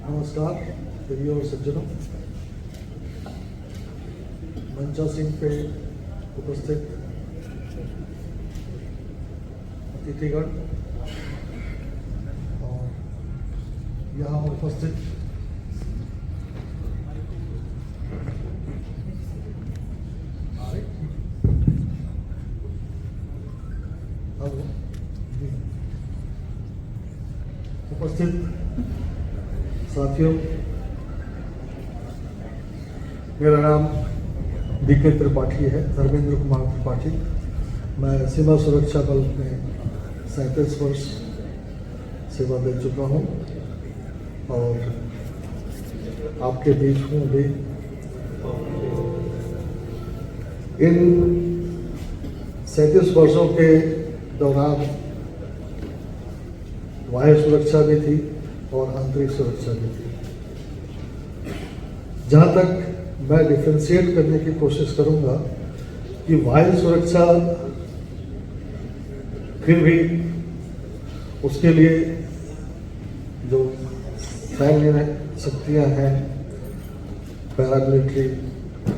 नमस्कार देवी और सज्जनों, मंचासीन पे उपस्थित अतिथिगण और यहाँ उपस्थित साथियों, मेरा नाम DK त्रिपाठी है, धर्मेंद्र कुमार त्रिपाठी। मैं सीमा सुरक्षा बल में 37 वर्ष सेवा दे चुका हूँ और आपके बीच हूँ अभी। इन 37 वर्षों के दौरान वायु सुरक्षा भी थी और आंतरिक सुरक्षा भी थी। जहाँ तक मैं डिफ्रेंशिएट करने की कोशिश करूँगा कि वायु सुरक्षा फिर भी उसके लिए जो सैन्य शक्तियाँ हैं, पैरामिलिट्री,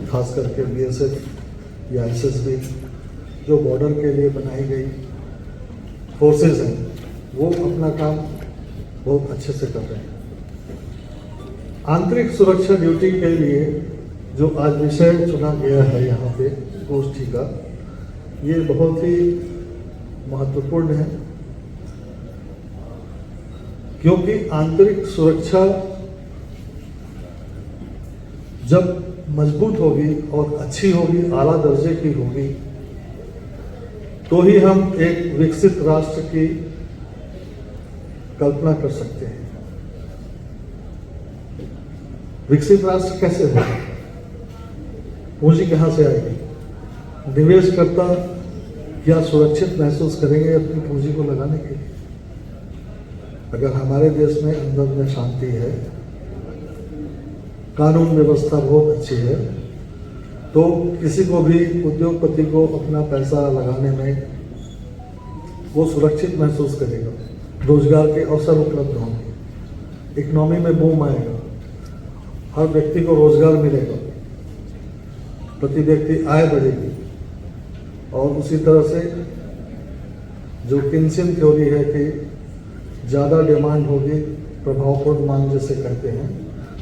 खास करके BSF या SSB, जो बॉर्डर के लिए बनाई गई फोर्सेस हैं, वो अपना काम बहुत अच्छे से कर रहे हैं। आंतरिक सुरक्षा ड्यूटी के लिए जो आज विषय चुना गया है यहाँ पे गोष्ठी का, ये बहुत ही महत्वपूर्ण है, क्योंकि आंतरिक सुरक्षा जब मजबूत होगी और अच्छी होगी, आला दर्जे की होगी, तो ही हम एक विकसित राष्ट्र की कल्पना कर सकते हैं। विकसित राष्ट्र कैसे होगा? पूंजी कहां से आएगी? निवेशकर्ता क्या सुरक्षित महसूस करेंगे अपनी पूंजी को लगाने के लिए? अगर हमारे देश में अंदर में शांति है, कानून व्यवस्था बहुत अच्छी है, तो किसी को भी, उद्योगपति को अपना पैसा लगाने में वो सुरक्षित महसूस करेगा, रोजगार के अवसर उपलब्ध होंगे, इकोनॉमी में बूम आएगा, हर व्यक्ति को रोजगार मिलेगा, प्रति व्यक्ति आय बढ़ेगी। और उसी तरह से जो किन्सियन थ्योरी है कि ज़्यादा डिमांड होगी, प्रभावपूर्ण मांग जिसे कहते हैं,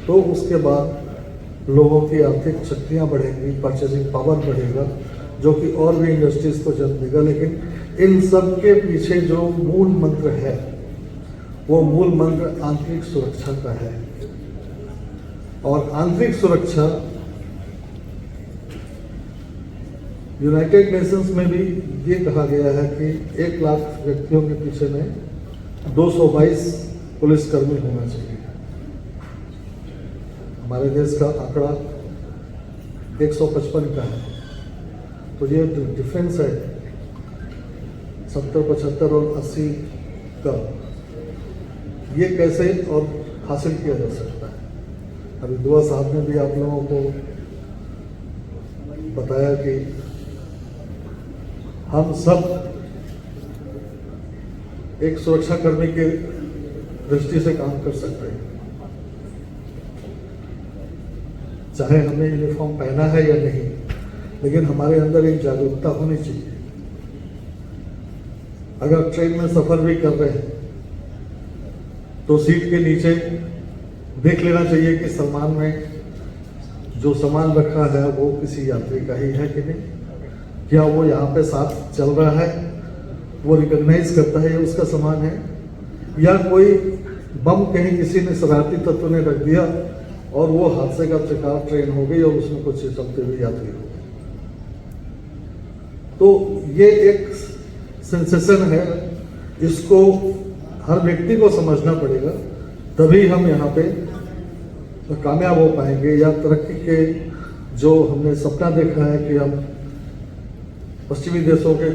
तो उसके बाद लोगों की आर्थिक शक्तियाँ बढ़ेंगी, परचेजिंग पावर बढ़ेगा, जो कि और भी इंडस्ट्रीज को जन्म देगा। लेकिन इन सब के पीछे जो मूल मंत्र है, वो मूल मंत्र आंतरिक सुरक्षा का है। और आंतरिक सुरक्षा यूनाइटेड नेशंस में भी ये कहा गया है कि 1 लाख व्यक्तियों के पीछे में 222 पुलिसकर्मी होना चाहिए। हमारे देश का आंकड़ा 155 का है, तो ये डिफरेंस है 70, 75 और 80 का, ये कैसे और हासिल किया जा सकता है? अभी दुआ साहब ने भी आप लोगों को बताया कि हम सब एक सुरक्षा कर्मी के दृष्टि से काम कर सकते हैं, चाहे हमने यूनिफॉर्म पहना है या नहीं, लेकिन हमारे अंदर एक जागरूकता होनी चाहिए। अगर ट्रेन में सफर भी कर रहे हैं तो सीट के नीचे देख लेना चाहिए कि सामान में जो सामान रखा है वो किसी यात्री का ही है कि नहीं, क्या वो यहाँ पे साथ चल रहा है, वो रिकॉग्नाइज करता है ये उसका सामान है, या कोई बम कहीं किसी ने शरारती तत्व ने रख दिया और वो हादसे का शिकार ट्रेन हो गई और उसमें कुछ चलते हुए यात्री हो गए। तो ये एक सेंसेशन है, इसको हर व्यक्ति को समझना पड़ेगा, तभी हम यहाँ पे कामयाब हो पाएंगे। या तरक्की के जो हमने सपना देखा है कि हम पश्चिमी देशों के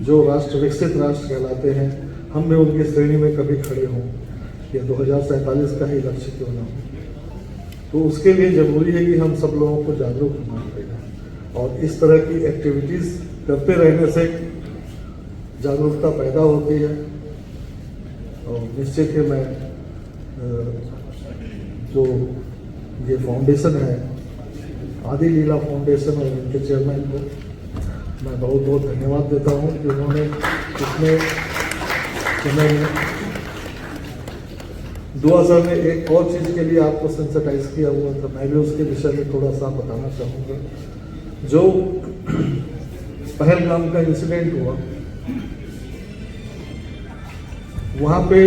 जो राष्ट्र, विकसित राष्ट्र कहलाते हैं, हम भी उनकी श्रेणी में कभी खड़े हों, या 2047 का ही लक्ष्य क्यों ना हो। तो उसके लिए जरूरी है कि हम सब लोगों को जागरूक होना पड़ेगा, और इस तरह की एक्टिविटीज़ करते रहने से जागरूकता पैदा होती है। और निश्चित ही मैं जो ये फाउंडेशन है आदि लीला फाउंडेशन और इनके चेयरमैन को मैं बहुत बहुत धन्यवाद देता हूँ कि उन्होंने इतने समय में दुआ सर ने एक और चीज़ के लिए आपको सेंसिटाइज किया हुआ था, मैं भी उसके विषय में थोड़ा सा बताना चाहूँगा। जो पहलगाम का इंसिडेंट हुआ, वहाँ पे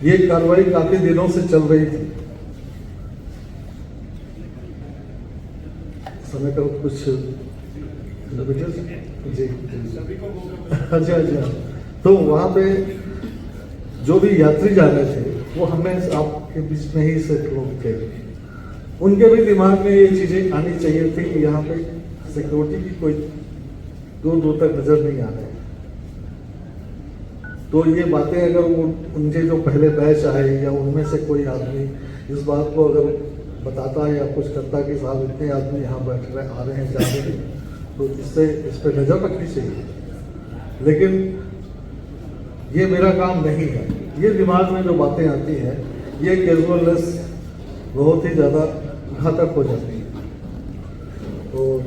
ये कार्रवाई काफी दिनों से चल रही थी। समय का कुछ जी अच्छा अच्छा, तो वहाँ पे जो भी यात्री जा रहे थे वो हमें आपके बीच में ही से लोग थे, उनके भी दिमाग में ये चीजें आनी चाहिए थी कि यहाँ पे सिक्योरिटी की कोई दूर दूर तक नजर नहीं आ रही। तो ये बातें अगर वो उनके जो पहले बैच आए या उनमें से कोई आदमी इस बात को अगर बताता या कुछ करता कि साहब इतने आदमी यहाँ बैठ रहे आ रहे हैं जा रहे हैं, तो इससे इस पर नजर रखनी चाहिए। लेकिन ये मेरा काम नहीं है। ये दिमाग में जो बातें आती हैं ये कैजुअलनेस बहुत ही ज़्यादा घातक हो जाती है। और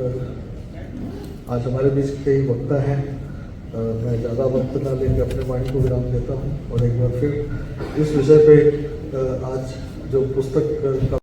आज हमारे बीच कई वक्ता हैं, मैं ज़्यादा वक्त ना लेके अपने वाणी को विराम देता हूँ और एक बार फिर इस विषय पे आज जो पुस्तक का